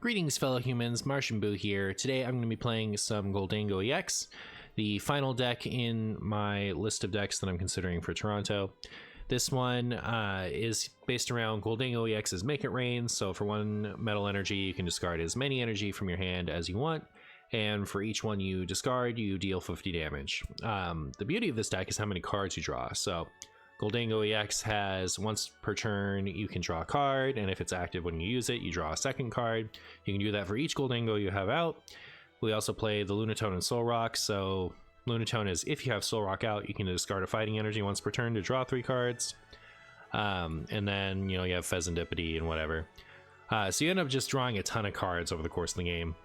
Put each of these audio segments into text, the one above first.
Greetings fellow humans, MartianBuu here. Today I'm going to be playing some Gholdengo EX, the final deck in my list of decks that I'm considering for Toronto. This one is based around Gholdengo EX's Make It Rain, so for one metal energy you can discard as many energy from your hand as you want, and for each one you discard you deal 50 damage. The beauty of this deck is how many cards you draw. So Gholdengo EX has once per turn you can draw a card, and if it's active when you use it, you draw a second card. You can do that for each Gholdengo you have out. We also play the Lunatone and Solrock. So Lunatone is if you have Solrock out, you can discard a fighting energy once per turn to draw 3 cards. And then you have Fezandipiti and whatever. So you end up just drawing a ton of cards over the course of the game.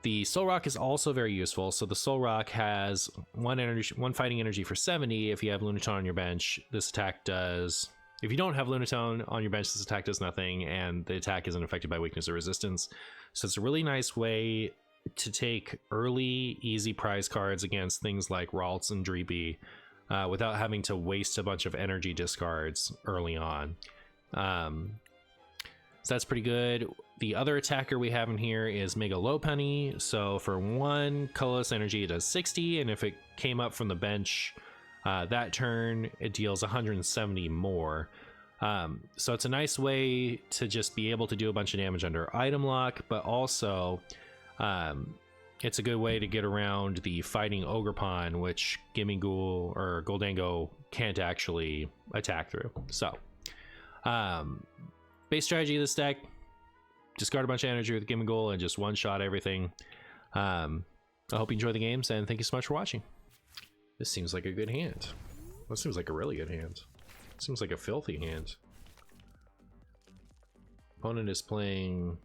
The Solrock is also very useful. So the Solrock has one fighting energy for 70. If you have Lunatone on your bench, this attack does. If you don't have Lunatone on your bench, this attack does nothing, and the attack isn't affected by weakness or resistance. So it's a really nice way to take early, easy prize cards against things like Ralts and Dreepy without having to waste a bunch of energy discards early on. So that's pretty good. The other attacker we have in here is Mega Lopunny. So for 1 colorless energy, it does 60, and if it came up from the bench that turn, it deals 170 more. So it's a nice way to just be able to do a bunch of damage under item lock, but also it's a good way to get around the Fighting Ogerpon, which Gimmighoul or Gholdengo can't actually attack through. So base strategy of this deck: discard a bunch of energy with Gimmighoul and just one-shot everything. I hope you enjoy the games, and thank you so much for watching. This seems like a good hand. This seems like a really good hand. Seems like a filthy hand. Opponent is playing...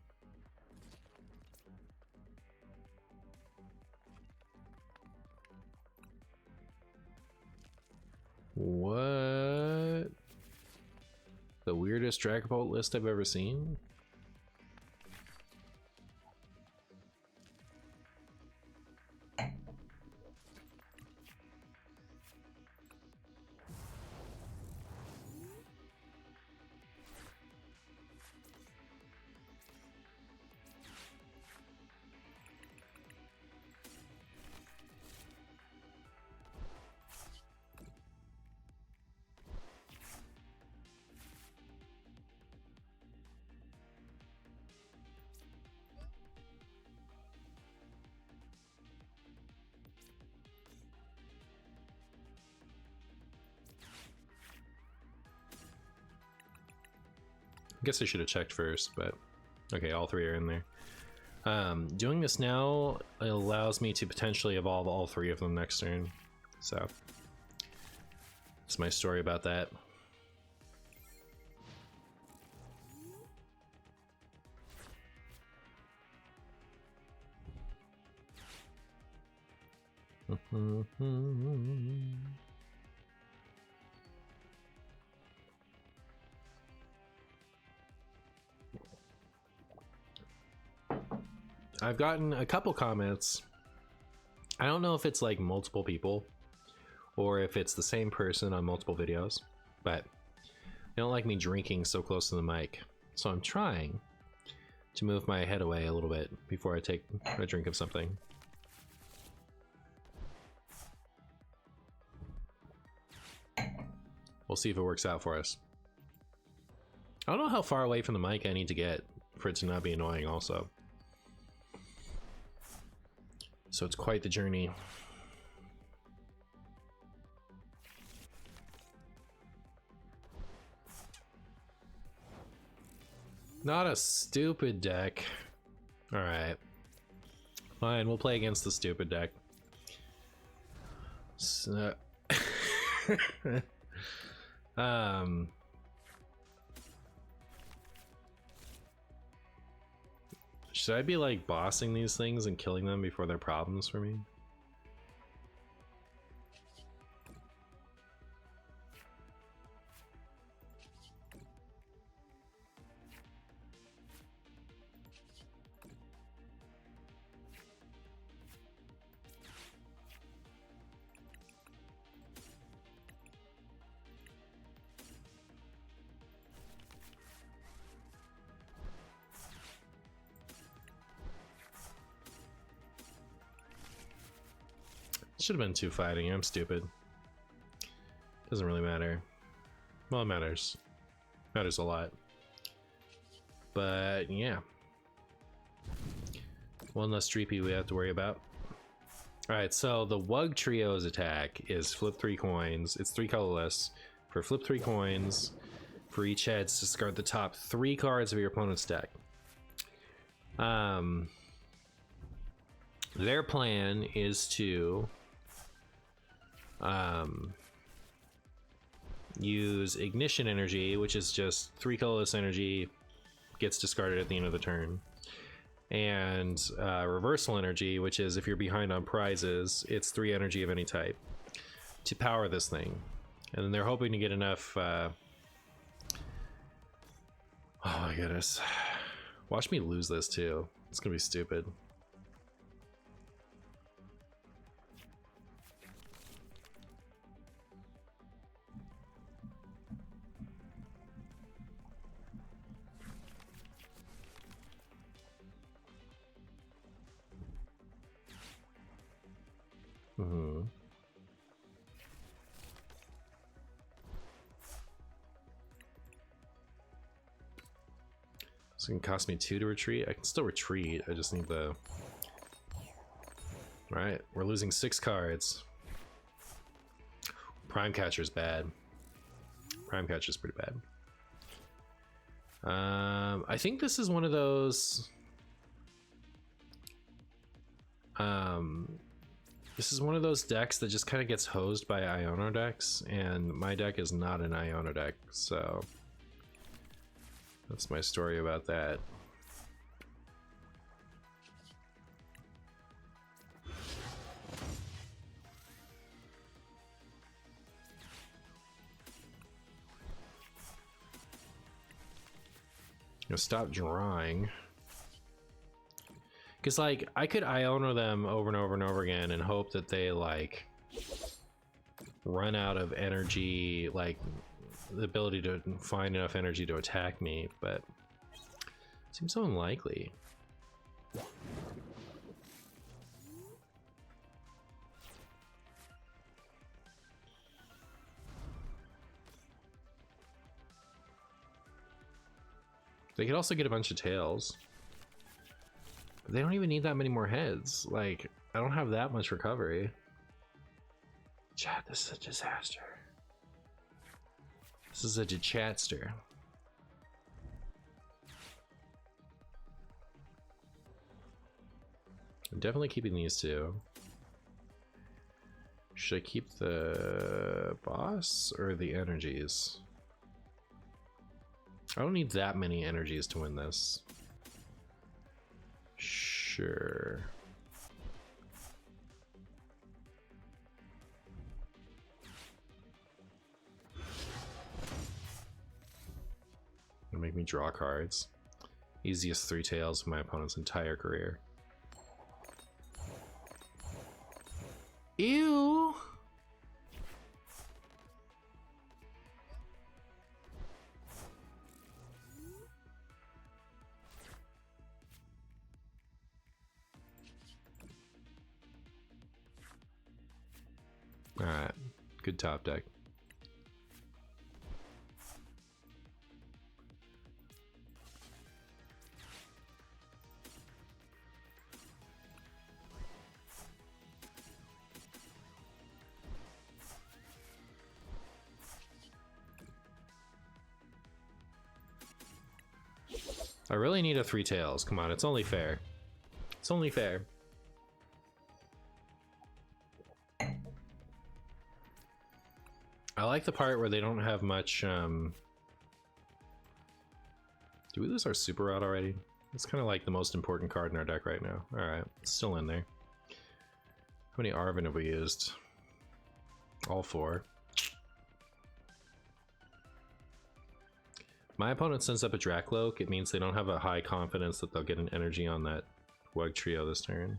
What? The weirdest Dragapult list I've ever seen? I guess I should have checked first, but okay, all 3 are in there. Doing this now allows me to potentially evolve all 3 of them next turn. So that's my story about that. I've gotten a couple comments. I don't know if it's like multiple people or if it's the same person on multiple videos, but they don't like me drinking so close to the mic. So I'm trying to move my head away a little bit before I take a drink of something. We'll see if it works out for us. I don't know how far away from the mic I need to get for it to not be annoying also. So it's quite the journey. Not a stupid deck. All right, fine, we'll play against the stupid deck. So, should I be like bossing these things and killing them before they're problems for me? Should have been 2 fighting. I'm stupid. Doesn't really matter. Well, it matters. Matters a lot. But yeah. One less Streepy we have to worry about. Alright, so the Wugtrio's attack is flip 3 coins. It's 3 colorless. For flip 3 coins, for each heads, discard the top 3 cards of your opponent's deck. Their plan is to use Ignition Energy, which is just 3 colorless energy, gets discarded at the end of the turn. And Reversal Energy, which is if you're behind on prizes, it's 3 energy of any type to power this thing. And then they're hoping to get enough. Oh my goodness. Watch me lose this too. It's gonna be stupid. It's gonna cost me 2 to retreat. I can still retreat. I just need the. Alright, we're losing 6 cards. Prime Catcher's bad. Prime Catcher's pretty bad. I think this is one of those. This is one of those decks that just kind of gets hosed by Iono decks, and my deck is not an Iono deck, so that's my story about that. Stop drawing. Because, like, I could Iono them over and over and over again and hope that they, like, run out of energy, like, the ability to find enough energy to attack me, but it seems so unlikely. They could also get a bunch of tails. But they don't even need that many more heads. Like, I don't have that much recovery. Chat, this is a disaster. This is a chatster. I'm definitely keeping these 2. Should I keep the boss or the energies? I don't need that many energies to win this. Sure. It'll make me draw cards. Easiest 3 tails of my opponent's entire career. Ew! Alright, good top deck. I really need a 3 tails. Come on, it's only fair. It's only fair. I like the part where they don't have much. Do we lose our super rod already? It's kind of like the most important card in our deck right now. Alright, it's still in there. How many Arven have we used? All 4. My opponent sends up a Dracloak. It means they don't have a high confidence that they'll get an energy on that Wugtrio this turn,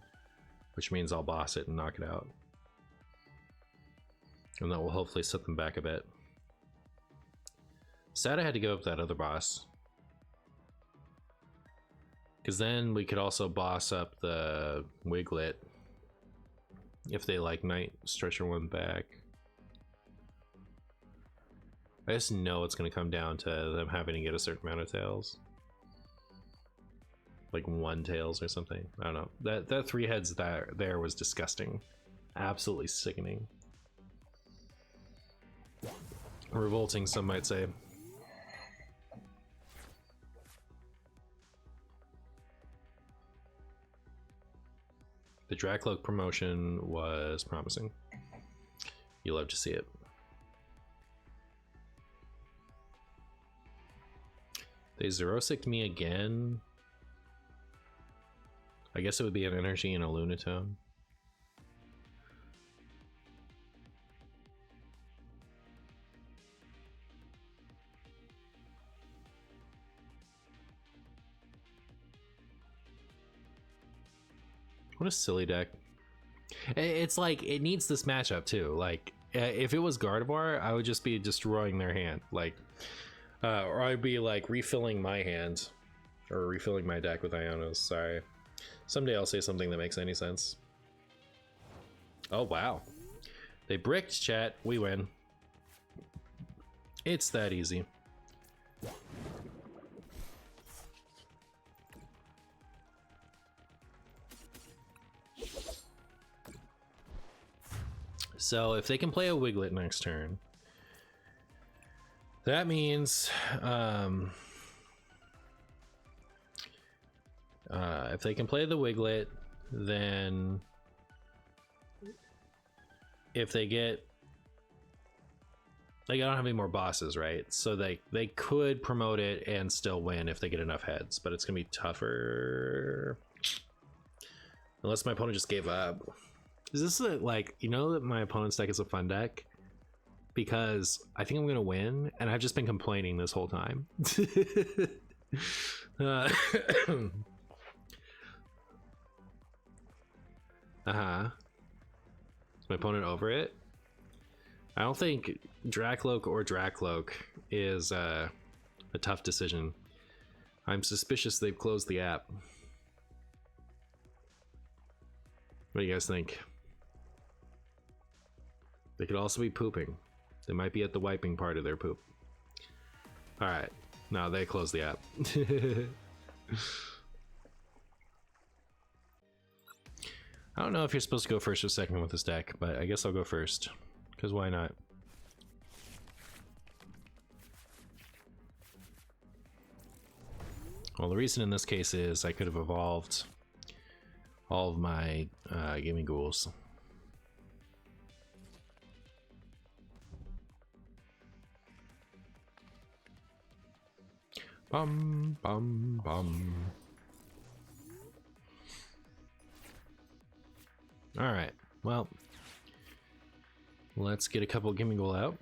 which means I'll boss it and knock it out. And that will hopefully set them back a bit. Sad I had to go up that other boss. Because then we could also boss up the Wiglet. if they like Night Stretcher one back. I just know it's going to come down to them having to get a certain amount of tails. Like 1 tails or something. I don't know. That 3 heads there was disgusting. Absolutely sickening. Revolting, some might say. The Dracloak promotion was promising. You love to see it. They Zero-Sicked me again. I guess it would be an energy and a Lunatone. What a silly deck. It's like, it needs this matchup too. Like, if it was Gardevoir, I would just be destroying their hand. Like, or I'd be like refilling my hand, or refilling my deck with Ionos. Sorry. Someday I'll say something that makes any sense. Oh, wow. They bricked, chat. We win. It's that easy. So if they can play a Wiglet next turn, that means if they can play the Wiglet, then if they get, like, I don't have any more bosses, right? So they could promote it and still win if they get enough heads, but it's gonna be tougher unless my opponent just gave up. Is this like, you know that my opponent's deck is a fun deck? Because I think I'm gonna win, and I've just been complaining this whole time. Is my opponent over it? I don't think Dracloak or Dracloak is a tough decision. I'm suspicious they've closed the app. What do you guys think? They could also be pooping. They might be at the wiping part of their poop. Alright. No, they closed the app. I don't know if you're supposed to go first or second with this deck, but I guess I'll go first. Because why not? Well, the reason in this case is I could have evolved all of my Gimmighouls. Bum, bum, bum. Alright, well, let's get a couple Gimmighoul out.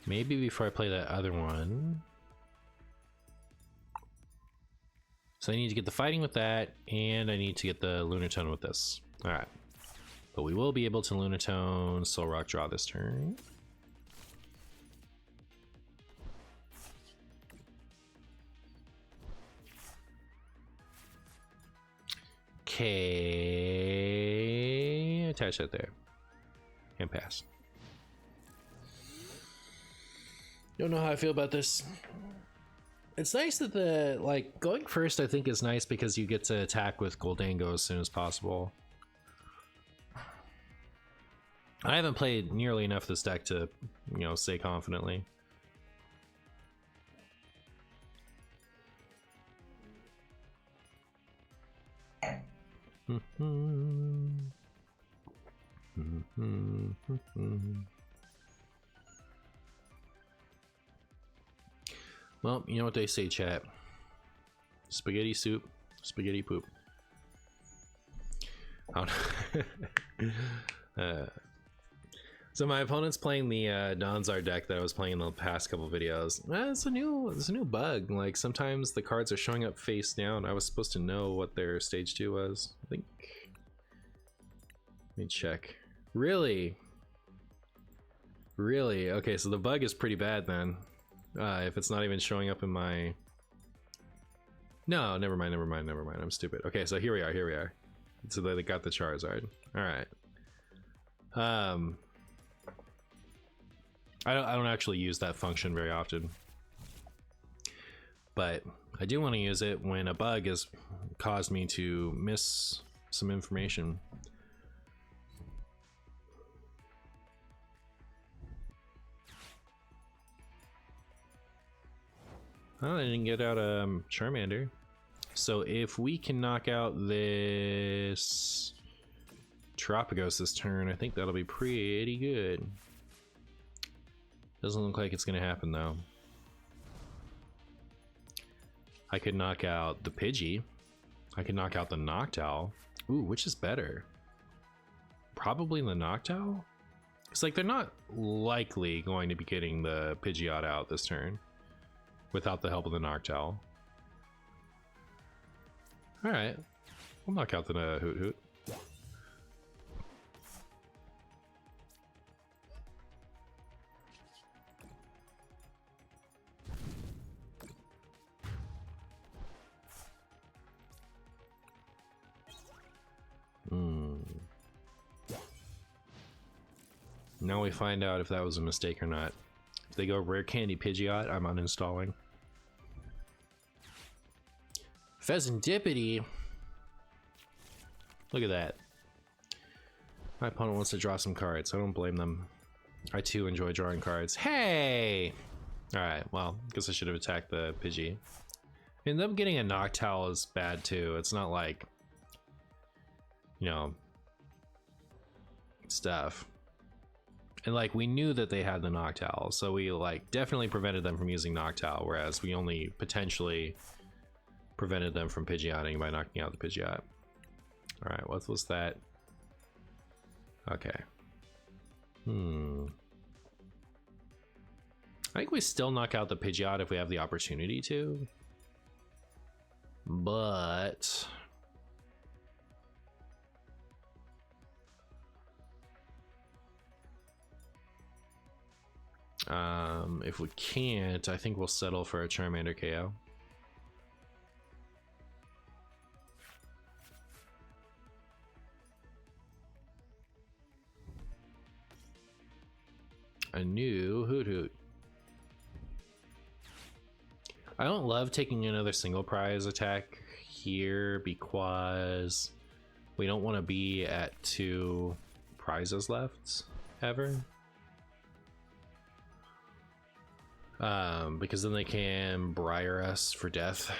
Maybe before I play that other one. So I need to get the fighting with that, and I need to get the Lunatone with this. Alright. But we will be able to Lunatone Solrock draw this turn. Okay. Attach that there. And pass. Don't know how I feel about this. It's nice that the, like, going first I think is nice because you get to attack with Gholdengo as soon as possible. I haven't played nearly enough of this deck to, you know, say confidently. Well, you know what they say, chat. Spaghetti soup, spaghetti poop. Oh, no. So my opponent's playing the Donzar deck that I was playing in the past couple videos. It's a new bug. Like, sometimes the cards are showing up face down. I was supposed to know what their stage 2 was. I think. Let me check. Really? Really? Okay, so the bug is pretty bad then. If it's not even showing up in my No, never mind, never mind, never mind. I'm stupid. Okay, so here we are, here we are. So they got the Charizard. All right. I don't actually use that function very often, but I do want to use it when a bug has caused me to miss some information. Oh, I didn't get out a Charmander. So if we can knock out this Terapagos this turn, I think that'll be pretty good. Doesn't look like it's gonna happen though. I could knock out the Pidgey. I could knock out the Noctowl. Ooh, which is better? Probably the Noctowl? It's like they're not likely going to be getting the Pidgeot out this turn without the help of the Noctowl. Alright, we'll knock out the Hoot Hoot. Now we find out if that was a mistake or not. If they go Rare Candy Pidgeot, I'm uninstalling. Fezandipiti. Look at that. My opponent wants to draw some cards. I don't blame them. I too enjoy drawing cards. Hey! Alright, well, guess I should have attacked the Pidgey. I mean, them getting a Noctowl is bad too. It's not like, you know, stuff. And like, we knew that they had the Noctowl, so we like definitely prevented them from using Noctowl, whereas we only potentially prevented them from Pidgeotting by knocking out the Pidgeot. Alright, what was that? Okay. I think we still knock out the Pidgeot if we have the opportunity to. But if we can't, I think we'll settle for a Charmander KO. A new Hoot Hoot. I don't love taking another single prize attack here because we don't want to be at 2 prizes left ever. Because then they can briar us for death.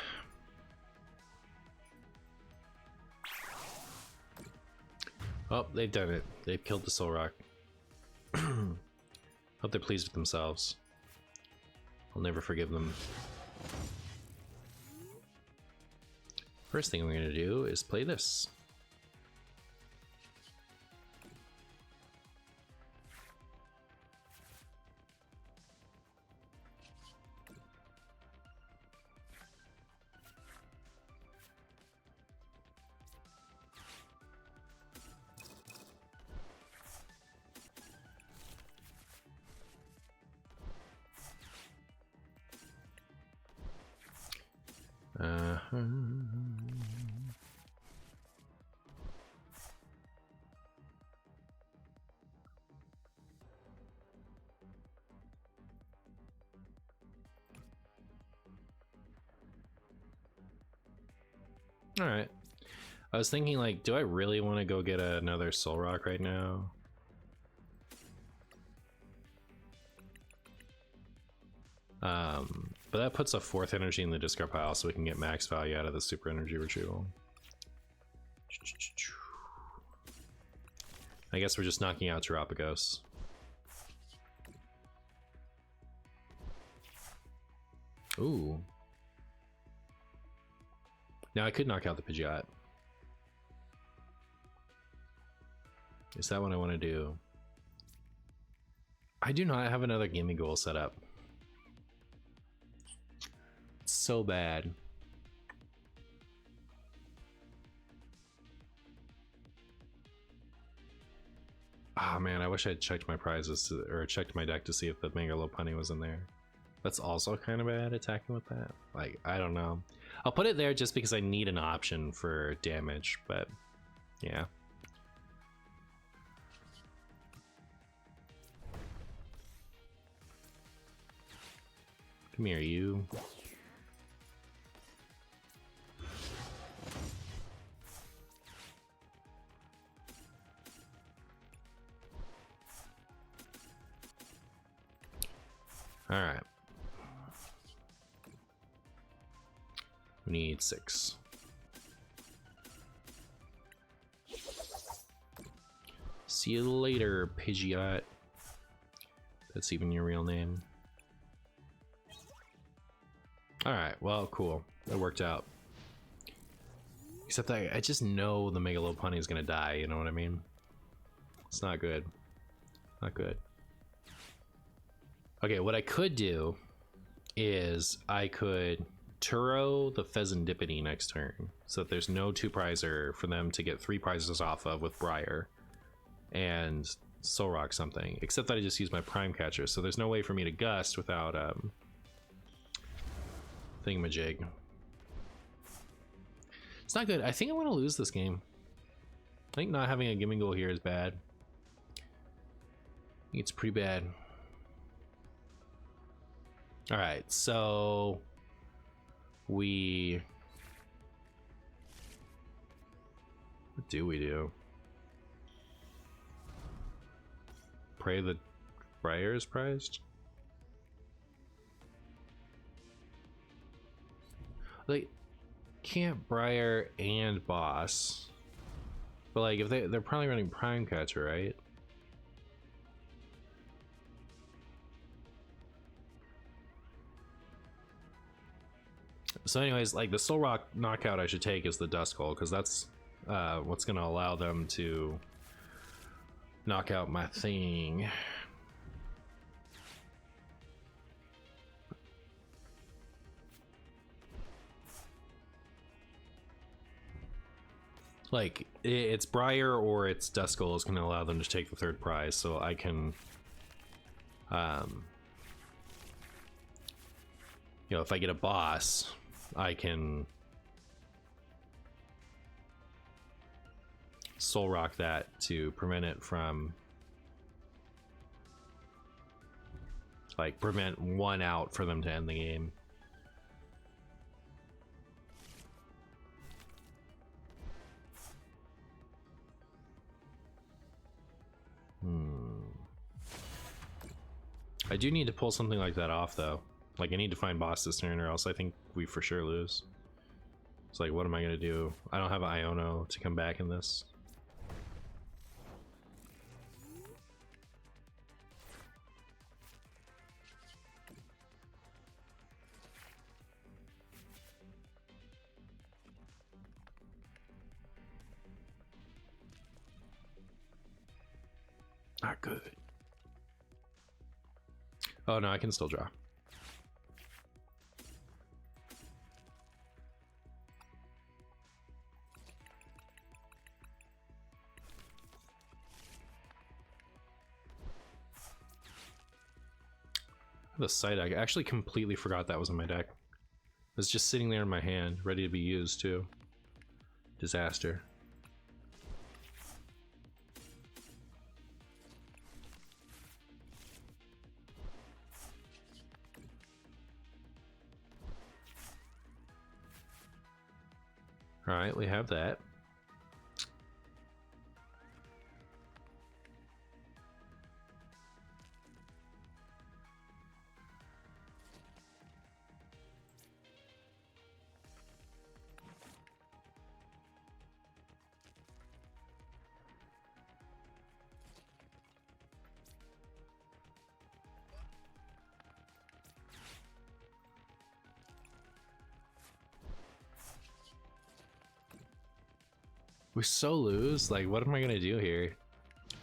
Oh, they've done it. They've killed the Solrock. Hope they're pleased with themselves. I'll never forgive them. First thing I'm gonna do is play this. All right. I was thinking, like, do I really want to go get another Solrock right now? But that puts a 4th energy in the discard pile, so we can get max value out of the super energy retrieval. I guess we're just knocking out Terapagos. Ooh. Now I could knock out the Pidgeot. Is that what I want to do? I do not have another Gimmighoul set up. It's so bad. Ah, man, I wish I'd checked my prizes or checked my deck to see if the Mega Lopunny was in there. That's also kind of bad attacking with that. Like, I don't know. I'll put it there just because I need an option for damage, but yeah. Come here, you. All right. We need 6. See you later, Pidgeot. That's even your real name. Alright, well, cool. That worked out. Except I just know the Mega Lopunny is gonna die, you know what I mean? It's not good. Not good. Okay, what I could do is I could Turo the Fezandipiti next turn, so that there's no 2-prizer for them to get 3 prizes off of with Briar and Solrock something, except that I just use my Prime Catcher, so there's no way for me to Gust without Thingamajig. It's not good. I think I'm gonna lose this game. I think not having a Gimmighoul here is bad. I think it's pretty bad. All right, so what do we do? Pray the Briar is prized? Like, can't Briar and Boss, but like if they're probably running Prime Catcher, right? So anyways, like the Solrock knockout I should take is the Duskull, because that's what's gonna allow them to knock out my thing. Like, it's Briar or it's Duskull is going to allow them to take the 3rd prize, so I can, you know, if I get a Boss, I can Solrock that to prevent it from, like, prevent 1 out for them to end the game. I do need to pull something like that off, though. Like, I need to find Boss this turn, or else I think we for sure lose. It's like, what am I gonna do? I don't have Iono to come back in this. Not good. Oh no, I can still draw. The Psyduck, I actually completely forgot that was in my deck. It was just sitting there in my hand, ready to be used too. Disaster. All right, we have that. We so lose. Like, what am I gonna do here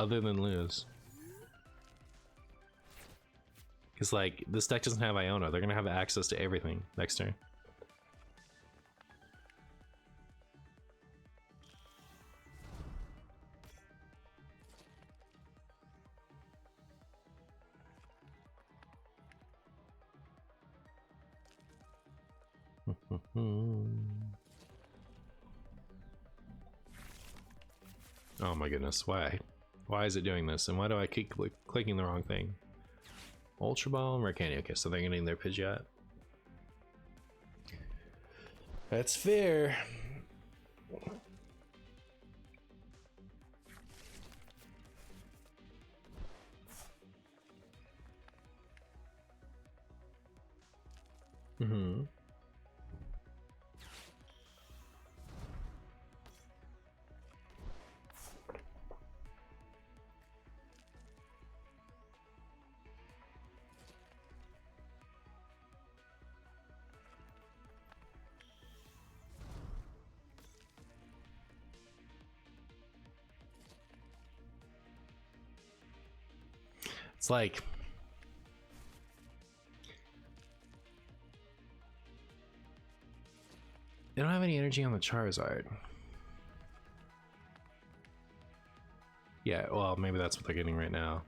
other than lose? Because like this deck doesn't have Iono. They're gonna have access to everything next turn. Oh my goodness, why? Why is it doing this? And why do I keep clicking the wrong thing? Ultra Ball and Mercani. Okay, so they're getting their Pidgeot. That's fair. It's like they don't have any energy on the Charizard. Yeah, well, maybe that's what they're getting right now.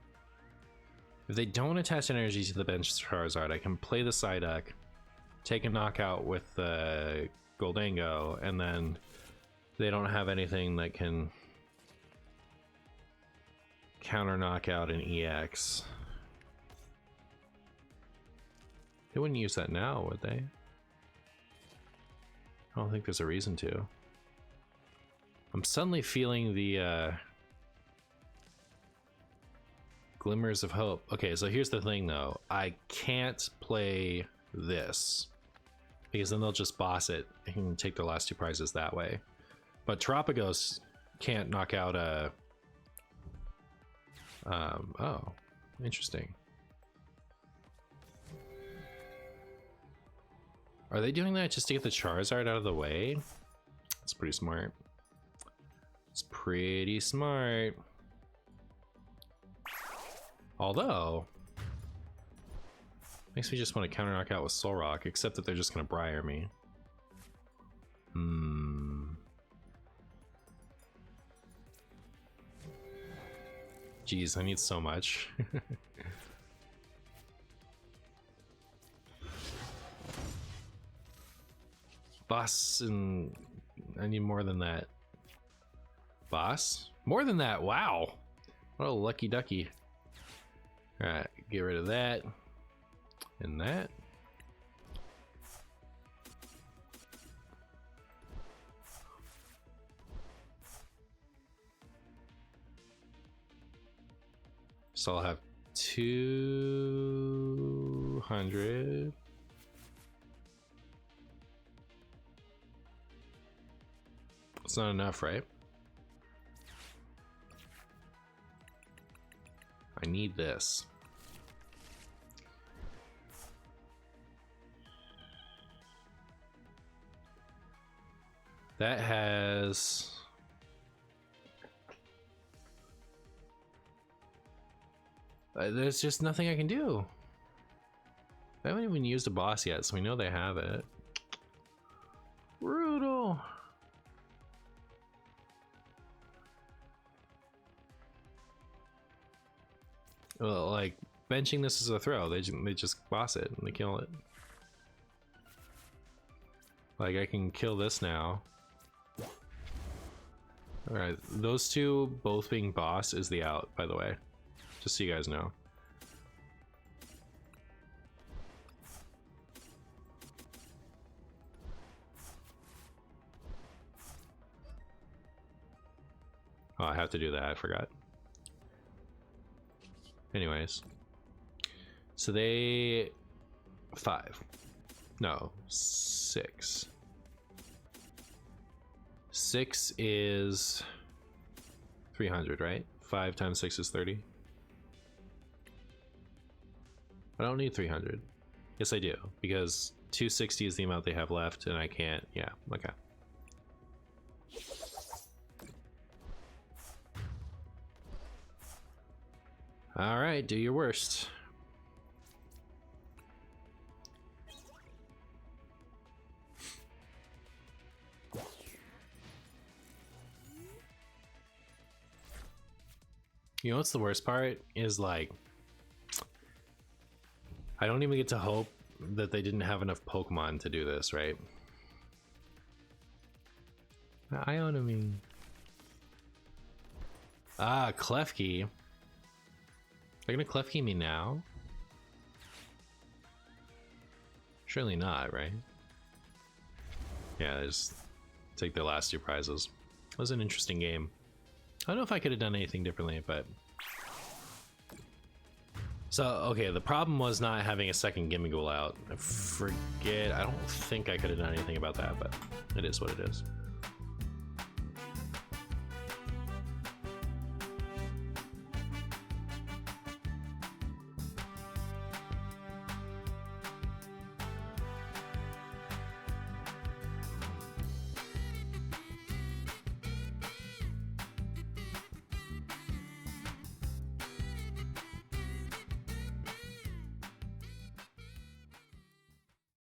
If they don't attach energy to the bench Charizard, I can play the Psyduck, take a knockout with the Gholdengo, and then they don't have anything that can counter knockout an EX. They wouldn't use that now, would they? I don't think there's a reason to. I'm suddenly feeling the glimmers of hope. Okay, so here's the thing though. I can't play this because then they'll just boss it and take their last two prizes that way. But Terapagos can't knock out a oh, interesting. Are they doing that just to get the Charizard out of the way? That's pretty smart. It's pretty smart. Although, makes me just want to counter knock out with Solrock, except that they're just going to Briar me. Jeez, I need so much. Boss, and I need more than that. Boss? More than that, wow. What a lucky ducky. Alright, get rid of that. And that. So I'll have 200. It's not enough, right? I need this. That has there's just nothing I can do. I haven't even used a boss yet, so we know they have it. Brutal. Well, like benching this is a throw. They just boss it and they kill it. Like I can kill this now. All right, those two both being boss is the out, by the way, just so you guys know. Oh, I have to do that. I forgot. Anyways, so they 5, no 6. 6 is 300, right? 5 times 6 is 30. I don't need 300. Yes, I do, because 260 is the amount they have left, and I can't. Yeah, okay. All right, do your worst. You know what's the worst part is, like, I don't even get to hope that they didn't have enough Pokemon to do this, right? Ionomy. Ah, Klefki. They're gonna Klefki me now? Surely not, right? Yeah, just take the last two prizes. It was an interesting game. I don't know if I could have done anything differently, but... So, okay, the problem was not having a second Gimmighoul out. I don't think I could have done anything about that, but it is what it is.